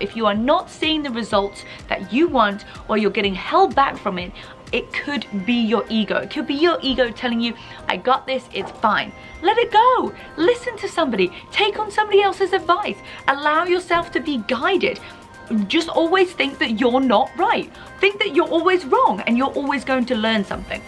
If you are not seeing the results that you want, or you're getting held back from it, it could be your ego. It could be your ego telling you, I got this, it's fine. Let it go. Listen to somebody. Take on somebody else's advice. Allow yourself to be guided. Just always think that you're not right. Think that you're always wrong and you're always going to learn something.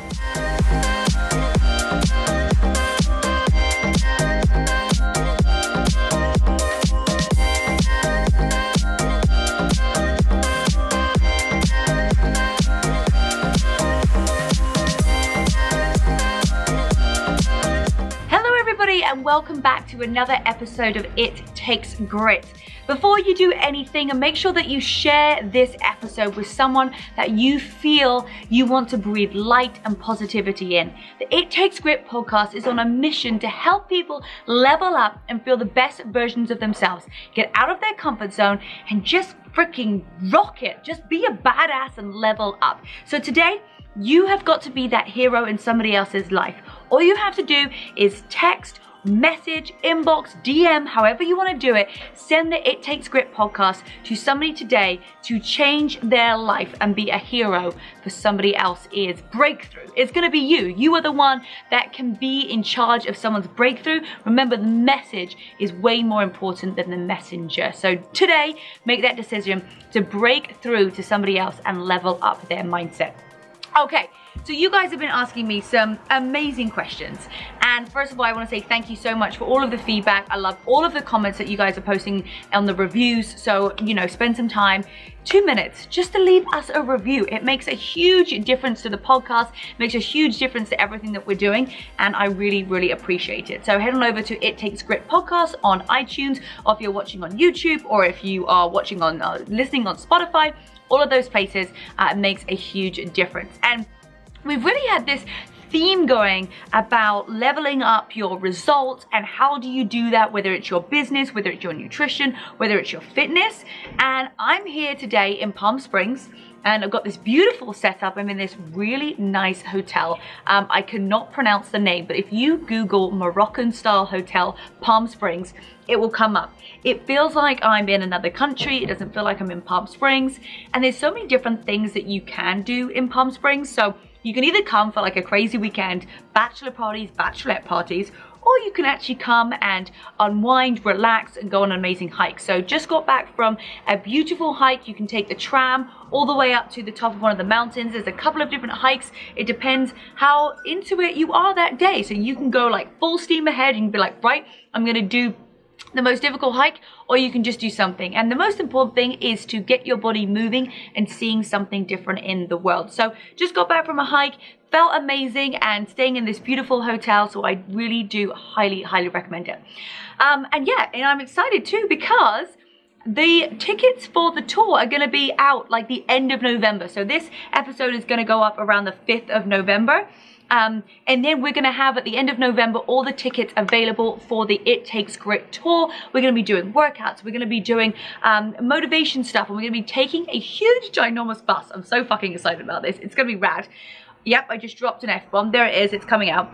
And welcome back to another episode of It Takes Grit. Before you do anything, and make sure that you share this episode with someone that you feel you want to breathe light and positivity in. The It Takes Grit podcast is on a mission to help people level up and feel the best versions of themselves, get out of their comfort zone, and just freaking rock it. Just be a badass and level up. So today, you have got to be that hero in somebody else's life. All you have to do is text, message, inbox, DM, however you want to do it, send the It Takes Grit podcast to somebody today to change their life and be a hero for somebody else's breakthrough. It's going to be you. You are the one that can be in charge of someone's breakthrough. Remember, the message is way more important than the messenger. So today, make that decision to break through to somebody else and level up their mindset. Okay, so you guys have been asking me some amazing questions. And first of all, I want to say thank you so much for all of the feedback. I love all of the comments that you guys are posting on the reviews. So, spend some time, 2 minutes, just to leave us a review. It makes a huge difference to the podcast, makes a huge difference to everything that we're doing. And I really, really appreciate it. So head on over to It Takes Grit podcast on iTunes, or if you're watching on YouTube, or if you are watching on, listening on Spotify, all of those places makes a huge difference. And we've really had this theme going about leveling up your results and how do you do that, whether it's your business, whether it's your nutrition, whether it's your fitness. And I'm here today in Palm Springs, and I've got this beautiful setup. I'm in this really nice hotel. I cannot pronounce the name, but if you Google Moroccan style hotel, Palm Springs, it will come up. It feels like I'm in another country. It doesn't feel like I'm in Palm Springs. And there's so many different things that you can do in Palm Springs. So you can either come for like a crazy weekend, bachelor parties, bachelorette parties, or you can actually come and unwind, relax, and go on an amazing hike. So just got back from a beautiful hike. You can take the tram all the way up to the top of one of the mountains. There's a couple of different hikes. It depends how into it you are that day. So you can go like full steam ahead and be like, right, I'm gonna do the most difficult hike, or you can just do something. And the most important thing is to get your body moving and seeing something different in the world. So just got back from a hike, felt amazing, and staying in this beautiful hotel. So I really do highly, highly recommend it. And I'm excited too, because the tickets for the tour are going to be out like the end of November. So this episode is going to go up around the 5th of November. And then we're going to have at the end of November all the tickets available for the It Takes Grit tour. We're going to be doing workouts. We're going to be doing motivation stuff. And we're going to be taking a huge, ginormous bus. I'm so fucking excited about this. It's going to be rad. Yep, I just dropped an F-bomb. There it is. It's coming out.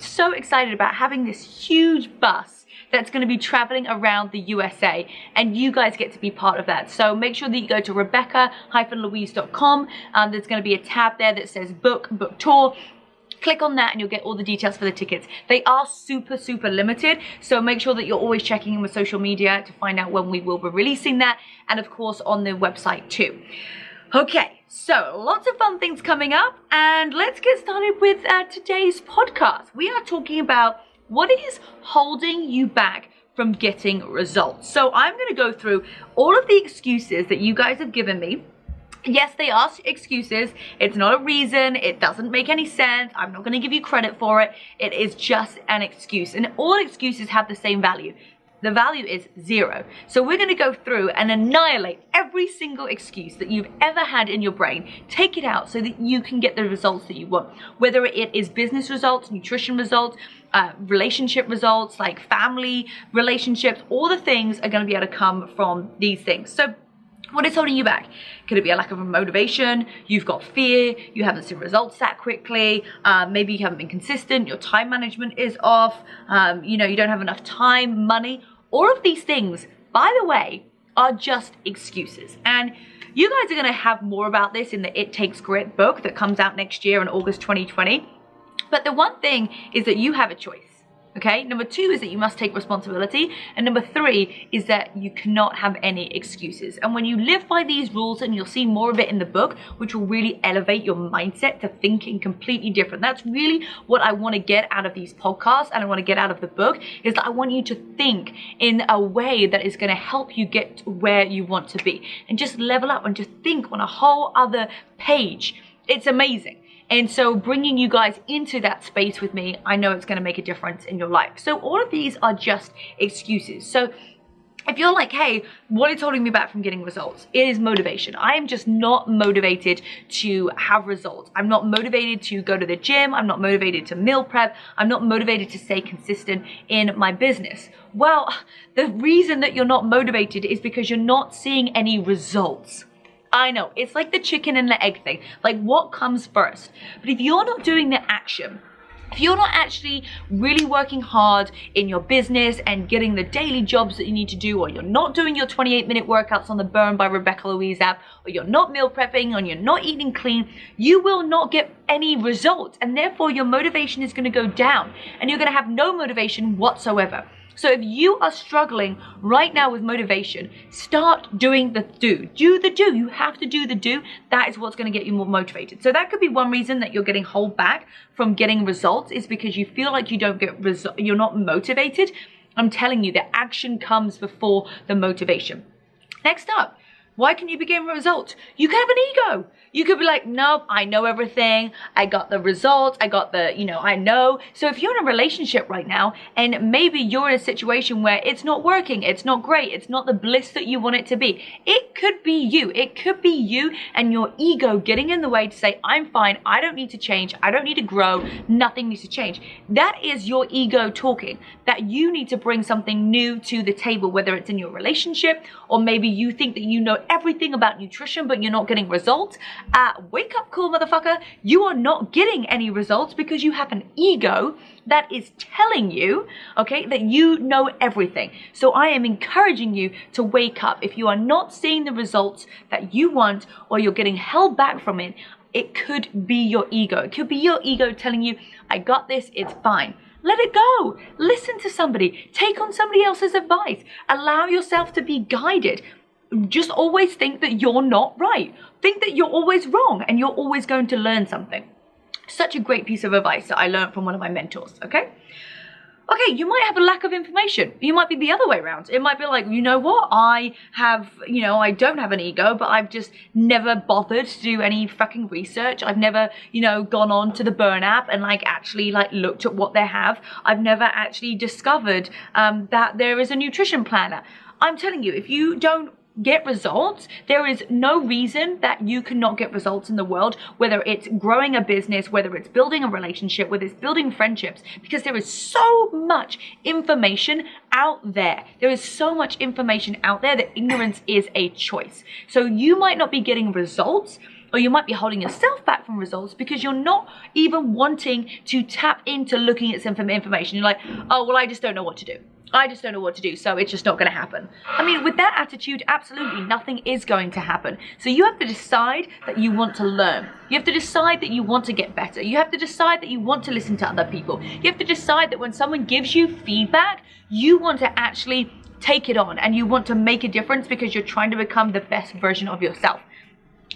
So excited about having this huge bus that's going to be traveling around the USA, and you guys get to be part of that. So make sure that you go to rebecca-louise.com. There's going to be a tab there that says book tour. Click on that and you'll get all the details for the tickets. They are super, super limited. So make sure that you're always checking in with social media to find out when we will be releasing that. And of course on the website too. Okay, so lots of fun things coming up, and let's get started with today's podcast. We are talking about what is holding you back from getting results. So I'm going to go through all of the excuses that you guys have given me. Yes, they are excuses. It's not a reason. It doesn't make any sense. I'm not going to give you credit for it. It is just an excuse. And all excuses have the same value. The value is 0. So we're going to go through and annihilate every single excuse that you've ever had in your brain. Take it out so that you can get the results that you want. Whether it is business results, nutrition results, relationship results, like family relationships, all the things are going to be able to come from these things. So what is holding you back? Could it be a lack of motivation? You've got fear. You haven't seen results that quickly. Maybe you haven't been consistent. Your time management is off. You don't have enough time, money. All of these things, by the way, are just excuses. And you guys are going to have more about this in the It Takes Grit book that comes out next year in August 2020. But the one thing is that you have a choice. Okay, number 2 is that you must take responsibility. And number 3 is that you cannot have any excuses. And when you live by these rules, and you'll see more of it in the book, which will really elevate your mindset to thinking completely different. That's really what I want to get out of these podcasts, and I want to get out of the book, is that I want you to think in a way that is going to help you get to where you want to be. And just level up and just think on a whole other page. It's amazing. And so bringing you guys into that space with me, I know it's going to make a difference in your life. So all of these are just excuses. So if you're like, hey, what is holding me back from getting results? It is motivation. I am just not motivated to have results. I'm not motivated to go to the gym. I'm not motivated to meal prep. I'm not motivated to stay consistent in my business. Well, the reason that you're not motivated is because you're not seeing any results. I know, it's like the chicken and the egg thing. Like, what comes first? But if you're not doing the action, if you're not actually really working hard in your business and getting the daily jobs that you need to do, or you're not doing your 28-minute workouts on the Burn by Rebecca-Louise app, or you're not meal prepping, or you're not eating clean, you will not get any results. And therefore, your motivation is going to go down, and you're going to have no motivation whatsoever. So if you are struggling right now with motivation, start doing the do. Do the do. You have to do the do. That is what's going to get you more motivated. So that could be one reason that you're getting held back from getting results, is because you feel like you don't get you're not motivated. I'm telling you, the action comes before the motivation. Next up, why can you be getting results? You can have an ego. You could be like, nope, I know everything. I got the results. I got the, I know. So if you're in a relationship right now, and maybe you're in a situation where it's not working, it's not great, it's not the bliss that you want it to be. It could be you. It could be you and your ego getting in the way to say, I'm fine. I don't need to change. I don't need to grow. Nothing needs to change. That is your ego talking, that you need to bring something new to the table, whether it's in your relationship, or maybe you think that you know everything about nutrition, but you're not getting results. Wake up call, motherfucker. You are not getting any results because you have an ego that is telling you, okay, that you know everything. So I am encouraging you to wake up. If you are not seeing the results that you want, or you're getting held back from it, it could be your ego. It could be your ego telling you, I got this, it's fine. Let it go. Listen to somebody. Take on somebody else's advice. Allow yourself to be guided. Just always think that you're not right. Think that you're always wrong, and you're always going to learn something. Such a great piece of advice that I learned from one of my mentors, okay? Okay, you might have a lack of information. You might be the other way around. It might be like, you know what? I don't have an ego, but I've just never bothered to do any fucking research. I've never, gone on to the Burn app and actually looked at what they have. I've never actually discovered that there is a nutrition planner. I'm telling you, if you don't get results, there is no reason that you cannot get results in the world, whether it's growing a business, whether it's building a relationship, whether it's building friendships, because there is so much information out there. There is so much information out there that ignorance is a choice. So you might not be getting results, or you might be holding yourself back from results because you're not even wanting to tap into looking at some information. You're like, oh, well, I just don't know what to do. I just don't know what to do, so it's just not going to happen. I mean, with that attitude, absolutely nothing is going to happen. So you have to decide that you want to learn. You have to decide that you want to get better. You have to decide that you want to listen to other people. You have to decide that when someone gives you feedback, you want to actually take it on, and you want to make a difference because you're trying to become the best version of yourself.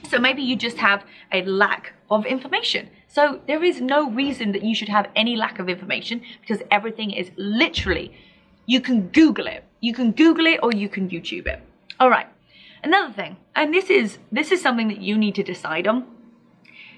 So maybe you just have a lack of information. So there is no reason that you should have any lack of information, because everything is literally, you can Google it. You can Google it, or you can YouTube it. All right. Another thing, and this is something that you need to decide on.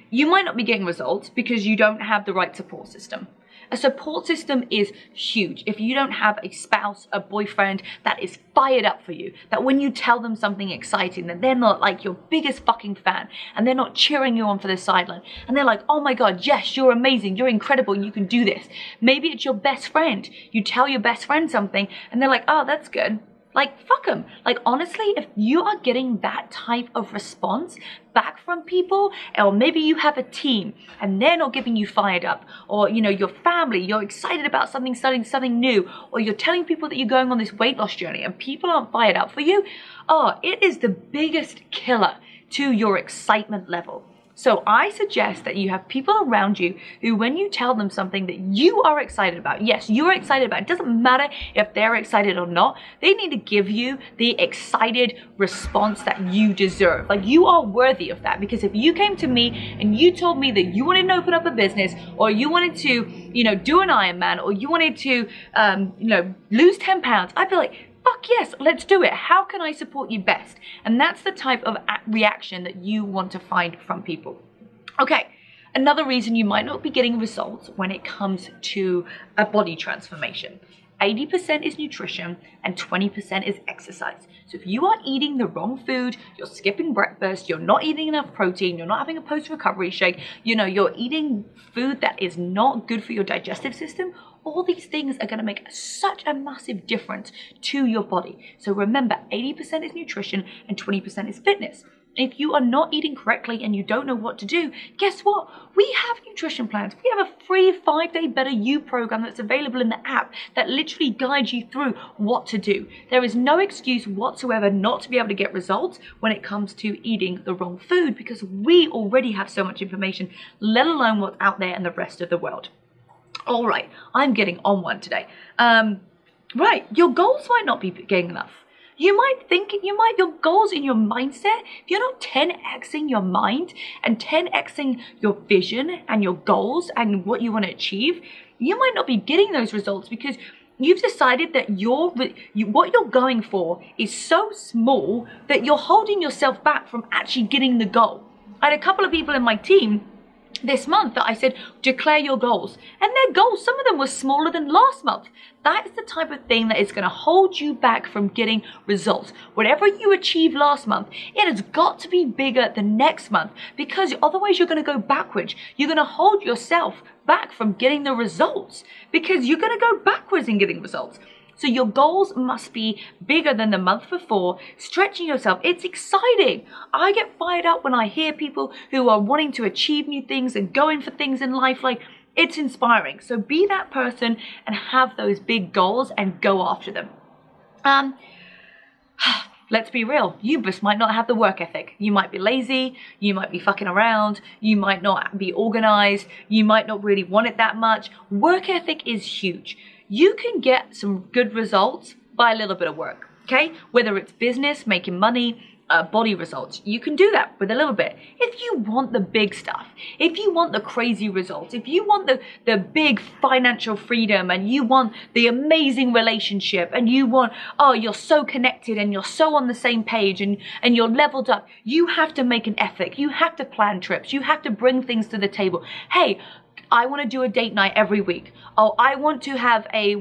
You might not be getting results because you don't have the right support system. A support system is huge. If you don't have a spouse, a boyfriend that is fired up for you, that when you tell them something exciting, that they're not like your biggest fucking fan, and they're not cheering you on for the sideline, and they're like, oh my God, yes, you're amazing, you're incredible, you can do this. Maybe it's your best friend. You tell your best friend something, and they're like, oh, that's good. Fuck them. Honestly, if you are getting that type of response back from people, or maybe you have a team and they're not giving you fired up, or your family, you're excited about something, starting something new, or you're telling people that you're going on this weight loss journey and people aren't fired up for you, it is the biggest killer to your excitement level. So I suggest that you have people around you who, when you tell them something that you are excited about, yes, you're excited about, it doesn't matter if they're excited or not, they need to give you the excited response that you deserve. Like, you are worthy of that. Because if you came to me and you told me that you wanted to open up a business, or you wanted to, do an Ironman, or you wanted to, lose 10 pounds, I'd be like, fuck yes, let's do it. How can I support you best? And that's the type of reaction that you want to find from people. Okay, another reason you might not be getting results when it comes to a body transformation. 80% is nutrition and 20% is exercise. So if you are eating the wrong food, you're skipping breakfast, you're not eating enough protein, you're not having a post-recovery shake, you're eating food that is not good for your digestive system, all these things are going to make such a massive difference to your body. So remember, 80% is nutrition and 20% is fitness. If you are not eating correctly and you don't know what to do, guess what? We have nutrition plans. We have a free 5-day Better You program that's available in the app that literally guides you through what to do. There is no excuse whatsoever not to be able to get results when it comes to eating the wrong food, because we already have so much information, let alone what's out there in the rest of the world. All right, I'm getting on one today. Right, your goals might not be getting enough. You might think, your goals in your mindset, if you're not 10xing your mind and 10xing your vision and your goals and what you want to achieve, you might not be getting those results because you've decided that what you're going for is so small that you're holding yourself back from actually getting the goal. I had a couple of people in my team this month that I said, declare your goals. And their goals, some of them were smaller than last month. That is the type of thing that is going to hold you back from getting results. Whatever you achieved last month, it has got to be bigger than next month, because otherwise you're going to go backwards. You're going to hold yourself back from getting the results because you're going to go backwards in getting results. So your goals must be bigger than the month before, stretching yourself. It's exciting. I get fired up when I hear people who are wanting to achieve new things and going for things in life. Like, it's inspiring. So be that person and have those big goals and go after them. Let's be real. You just might not have the work ethic. You might be lazy. You might be fucking around. You might not be organized. You might not really want it that much. Work ethic is huge. You can get some good results by a little bit of work, okay? Whether it's business, making money, body results, you can do that with a little bit. If you want the big stuff, if you want the crazy results, if you want the big financial freedom, and you want the amazing relationship, and you want, you're so connected and you're so on the same page and you're leveled up, you have to make an effort. You have to plan trips. You have to bring things to the table. Hey, I want to do a date night every week. Oh, I want to have a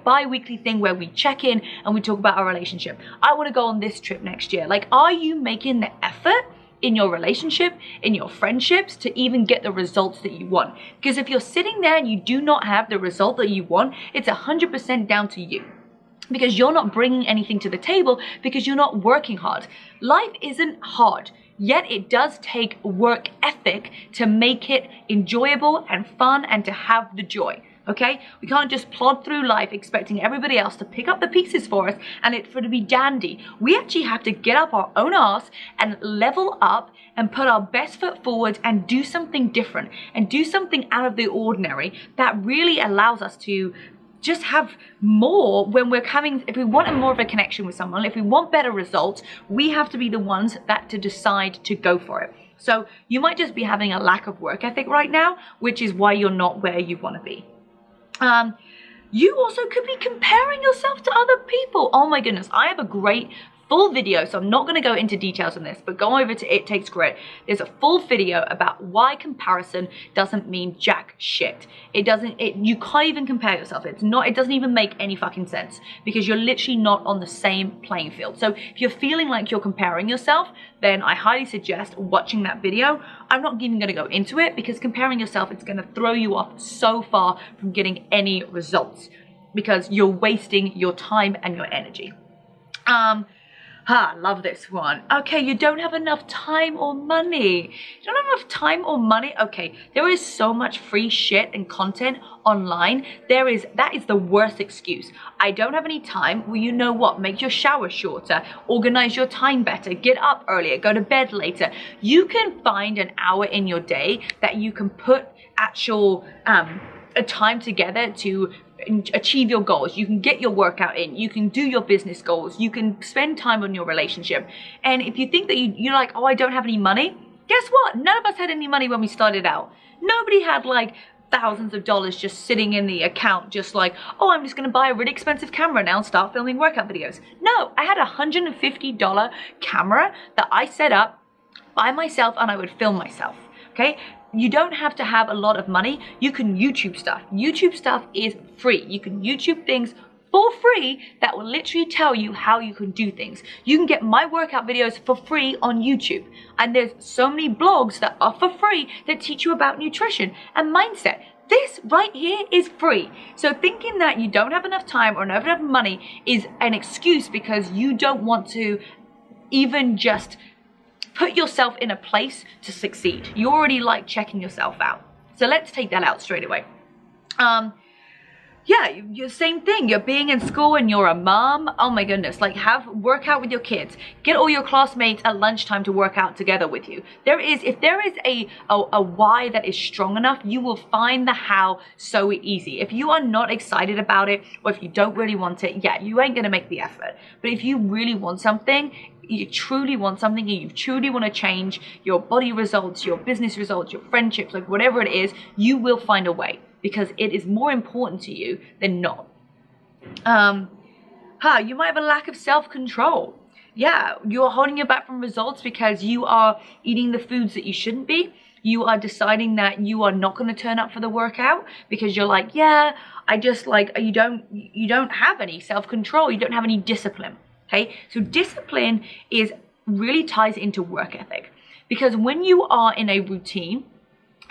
bi-weekly thing where we check in and we talk about our relationship. I want to go on this trip next year. Like, are you making the effort in your relationship, in your friendships, to even get the results that you want? Because if you're sitting there and you do not have the result that you want, it's 100% down to you. Because you're not bringing anything to the table, because you're not working hard. Life isn't hard. Yet it does take work ethic to make it enjoyable and fun and to have the joy, okay? We can't just plod through life expecting everybody else to pick up the pieces for us and it for it to be dandy. We actually have to get up our own arse and level up and put our best foot forward and do something different and do something out of the ordinary that really allows us to just have more when we're coming. If we want more of a connection with someone, if we want better results, we have to be the ones that to decide to go for it. So you might just be having a lack of work ethic right now, which is why you're not where you want to be. You also could be comparing yourself to other people. Oh my goodness, I have a great full video, so I'm not going to go into details on this, but go over to It Takes Grit. There's a full video about why comparison doesn't mean jack shit. You can't even compare yourself. It doesn't even make any fucking sense, because you're literally not on the same playing field. So if you're feeling like you're comparing yourself, then I highly suggest watching that video. I'm not even going to go into it, because comparing yourself, it's going to throw you off so far from getting any results, because you're wasting your time and your energy. Ha, love this one. Okay, you don't have enough time or money. You don't have enough time or money? Okay, there is so much free shit and content online. That is the worst excuse. I don't have any time. Well, you know what? Make your shower shorter, organize your time better, get up earlier, go to bed later. You can find an hour in your day that you can put actual a time together to achieve your goals. You can get your workout in, you can do your business goals, you can spend time on your relationship. And if you think that you're like, oh, I don't have any money, guess what? None of us had any money when we started out. Nobody had like thousands of dollars just sitting in the account, just like, oh, I'm just gonna buy a really expensive camera now and start filming workout videos. No, I had a $150 camera that I set up by myself and I would film myself, okay? You don't have to have a lot of money. You can YouTube stuff. YouTube stuff is free. You can YouTube things for free that will literally tell you how you can do things. You can get my workout videos for free on YouTube. And there's so many blogs that are for free that teach you about nutrition and mindset. This right here is free. So thinking that you don't have enough time or not enough money is an excuse because you don't want to even just put yourself in a place to succeed. You already like checking yourself out. So let's take that out straight away. Yeah, you're same thing. You're being in school and you're a mom. Oh my goodness, like work out with your kids. Get all your classmates at lunchtime to work out together with you. If there is a why that is strong enough, you will find the how so easy. If you are not excited about it, or if you don't really want it, yeah, you ain't gonna make the effort. But if you really want something, you truly want something and you truly want to change your body results, your business results, your friendships, like whatever it is, you will find a way because it is more important to you than not. You might have a lack of self-control. Yeah, you're holding your back from results because you are eating the foods that you shouldn't be. You are deciding that you are not going to turn up for the workout because you're like, yeah, I just like, you don't have any self-control. You don't have any discipline. Okay, so discipline really ties into work ethic because when you are in a routine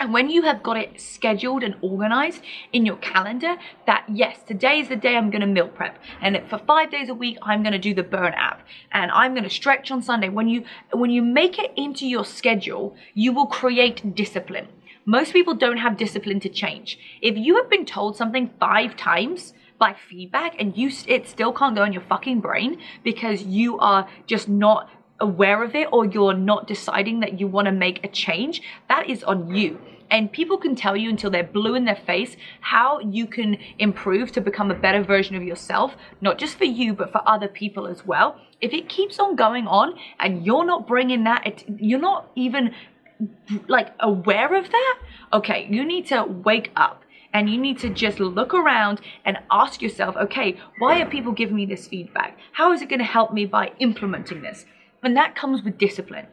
and when you have got it scheduled and organized in your calendar that yes, today is the day I'm going to meal prep and for 5 days a week I'm going to do the burn app and I'm going to stretch on Sunday. When you make it into your schedule, you will create discipline. Most people don't have discipline to change. If you have been told something 5 times by feedback and it still can't go in your fucking brain because you are just not aware of it or you're not deciding that you want to make a change, that is on you. And people can tell you until they're blue in their face how you can improve to become a better version of yourself, not just for you, but for other people as well. If it keeps on going on and you're not bringing that, you're not even like aware of that, okay, you need to wake up. And you need to just look around and ask yourself, okay, why are people giving me this feedback? How is it going to help me by implementing this? And that comes with discipline.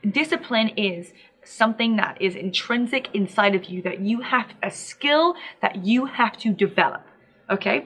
Discipline is something that is intrinsic inside of you, that you have a skill that you have to develop, okay?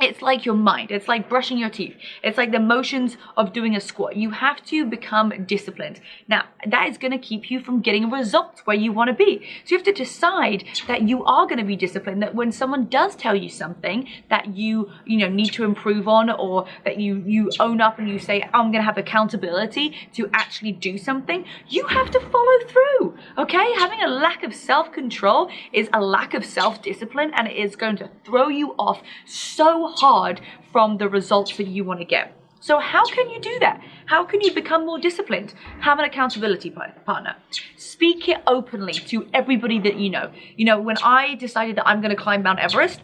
It's like your mind. It's like brushing your teeth. It's like the motions of doing a squat. You have to become disciplined. Now, that is going to keep you from getting results where you want to be. So you have to decide that you are going to be disciplined, that when someone does tell you something that you need to improve on, or that you own up and you say, I'm going to have accountability to actually do something, you have to follow through, okay? Having a lack of self-control is a lack of self-discipline, and it is going to throw you off so hard from the results that you want to get. So how can you do that? How can you become more disciplined? Have an accountability partner. Speak it openly to everybody that you know. You know, when I decided that I'm going to climb Mount Everest,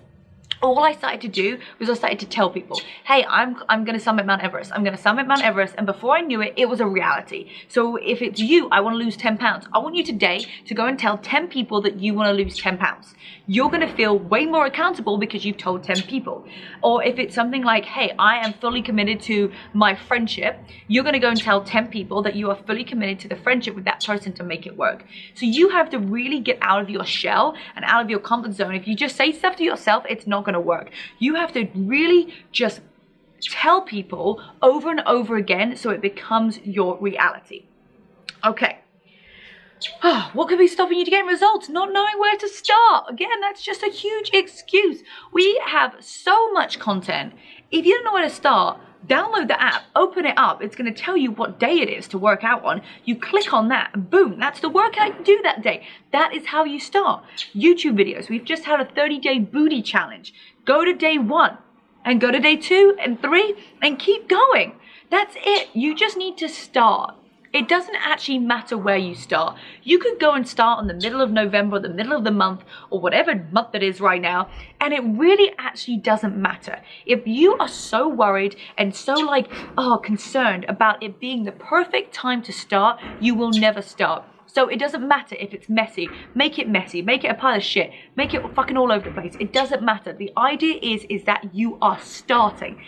all I started to do was I started to tell people, hey, I'm going to summit Mount Everest. I'm going to summit Mount Everest. And before I knew it, it was a reality. So if it's you, I want to lose 10 pounds. I want you today to go and tell 10 people that you want to lose 10 pounds. You're going to feel way more accountable because you've told 10 people. Or if it's something like, hey, I am fully committed to my friendship, you're going to go and tell 10 people that you are fully committed to the friendship with that person to make it work. So you have to really get out of your shell and out of your comfort zone. If you just say stuff to yourself, it's not going to work. You have to really just tell people over and over again so it becomes your reality. Okay. What could be stopping you to get results? Not knowing where to start. Again, that's just a huge excuse. We have so much content. If you don't know where to start, Download the app, open it up. It's going to tell you what day it is to work out on. You click on that, and boom, that's the workout you do that day. That is how you start. YouTube videos. We've just had a 30-day booty challenge. Go to day 1 and go to day 2 and 3 and keep going. That's it. You just need to start. It doesn't actually matter where you start. You could go and start in the middle of November, or the middle of the month, or whatever month it is right now, and it really actually doesn't matter. If you are so worried and so concerned about it being the perfect time to start, you will never start. So it doesn't matter if it's messy. Make it messy. Make it a pile of shit. Make it fucking all over the place. It doesn't matter. The idea is that you are starting.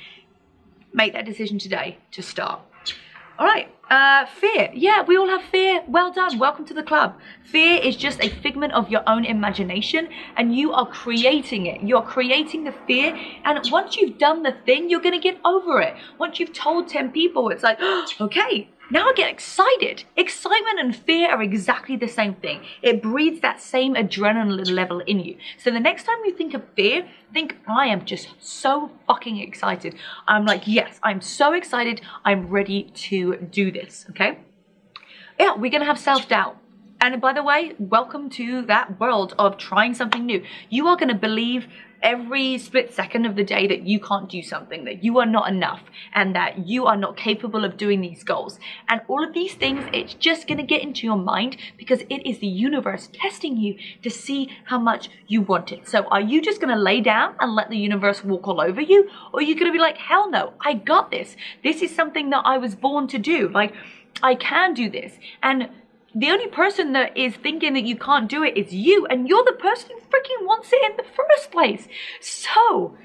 Make that decision today to start. All right, fear. Yeah, we all have fear. Well done. Welcome to the club. Fear is just a figment of your own imagination, and you are creating it. You're creating the fear, and once you've done the thing, you're going to get over it. Once you've told 10 people, it's like, oh, okay, now I get excited. Excitement and fear are exactly the same thing. It breeds that same adrenaline level in you. So the next time you think of fear, think, I am just so fucking excited. I'm like, yes, I'm so excited. I'm ready to do this, okay? Yeah, we're going to have self-doubt. And by the way, welcome to that world of trying something new. You are going to believe every split second of the day that you can't do something, that you are not enough, and that you are not capable of doing these goals. And all of these things, it's just going to get into your mind because it is the universe testing you to see how much you want it. So are you just going to lay down and let the universe walk all over you? Or are you going to be like, hell no, I got this. This is something that I was born to do. Like, I can do this. And the only person that is thinking that you can't do it is you, and you're the person who freaking wants it in the first place. So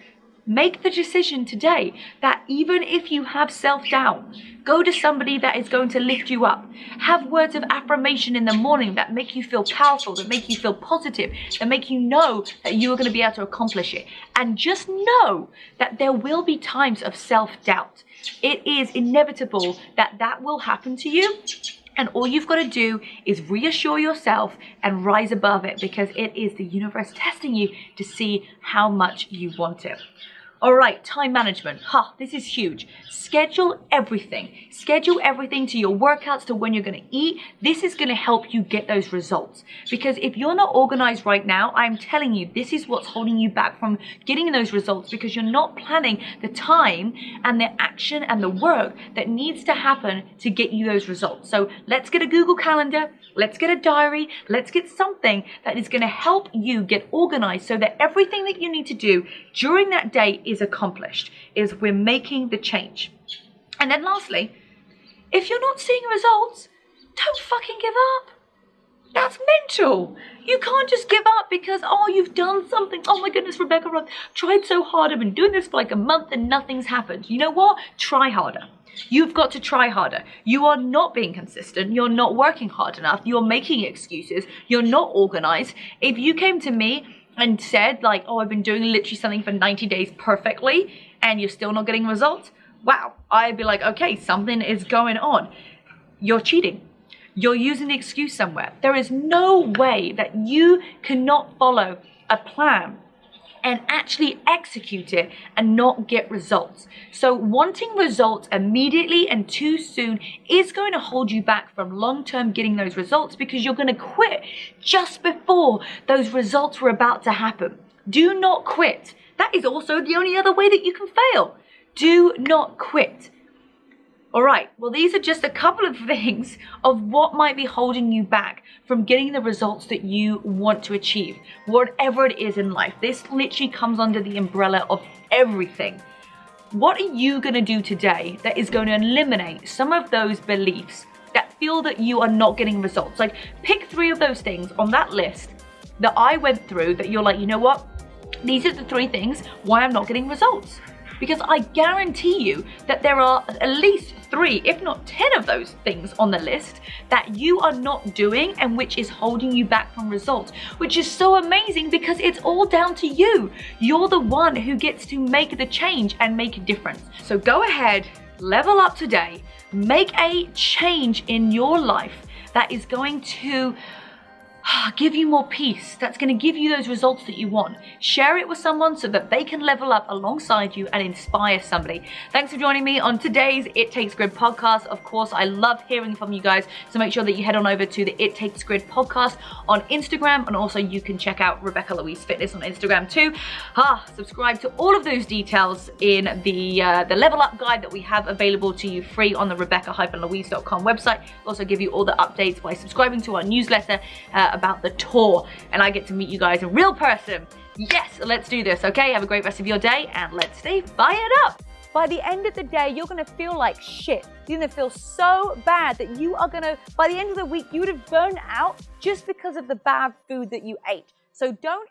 make the decision today that even if you have self-doubt, go to somebody that is going to lift you up. Have words of affirmation in the morning that make you feel powerful, that make you feel positive, that make you know that you are going to be able to accomplish it. And just know that there will be times of self-doubt. It is inevitable that that will happen to you. And all you've got to do is reassure yourself and rise above it, because it is the universe testing you to see how much you want it. All right, time management. This is huge. Schedule everything. Schedule everything to your workouts, to when you're going to eat. This is going to help you get those results. Because if you're not organized right now, I'm telling you, this is what's holding you back from getting those results, because you're not planning the time and the action and the work that needs to happen to get you those results. So let's get a Google Calendar. Let's get a diary. Let's get something that is going to help you get organized so that everything that you need to do during that day is accomplished, is we're making the change. And then lastly, if you're not seeing results, don't fucking give up. That's mental. You can't just give up because, oh, you've done something. Oh my goodness, Rebecca, I've tried so hard. I've been doing this for like a month and nothing's happened. You know what? Try harder. You've got to try harder. You are not being consistent. You're not working hard enough. You're making excuses. You're not organized. If you came to me and said like, oh, I've been doing literally something for 90 days perfectly and you're still not getting results, wow, I'd be like, okay, something is going on. You're cheating. You're using the excuse somewhere. There is no way that you cannot follow a plan and actually execute it and not get results. So wanting results immediately and too soon is going to hold you back from long-term getting those results, because you're going to quit just before those results were about to happen. Do not quit. That is also the only other way that you can fail. Do not quit. All right, well, these are just a couple of things of what might be holding you back from getting the results that you want to achieve, whatever it is in life. This literally comes under the umbrella of everything. What are you going to do today that is going to eliminate some of those beliefs that feel that you are not getting results? Like, pick 3 of those things on that list that I went through that you're like, you know what? These are the 3 things why I'm not getting results. Because I guarantee you that there are at least 3, if not 10 of those things on the list that you are not doing and which is holding you back from results, which is so amazing because it's all down to you. You're the one who gets to make the change and make a difference. So go ahead, level up today, make a change in your life that is going to give you more peace, that's going to give you those results that you want. Share it with someone so that they can level up alongside you and inspire somebody. Thanks for joining me on today's It Takes Grit podcast. Of course, I love hearing from you guys, so make sure that you head on over to the It Takes Grit podcast on Instagram, and also you can check out Rebecca-Louise Fitness on Instagram too. Subscribe to all of those details in the level up guide that we have available to you free on the rebecca-louise.com website. We'll also give you all the updates by subscribing to our newsletter about the tour, and I get to meet you guys in real person. Yes, let's do this, okay? Have a great rest of your day, and let's stay fired up. By the end of the day, you're gonna feel like shit. You're gonna feel so bad that you are gonna, by the end of the week, you would have burned out just because of the bad food that you ate. So don't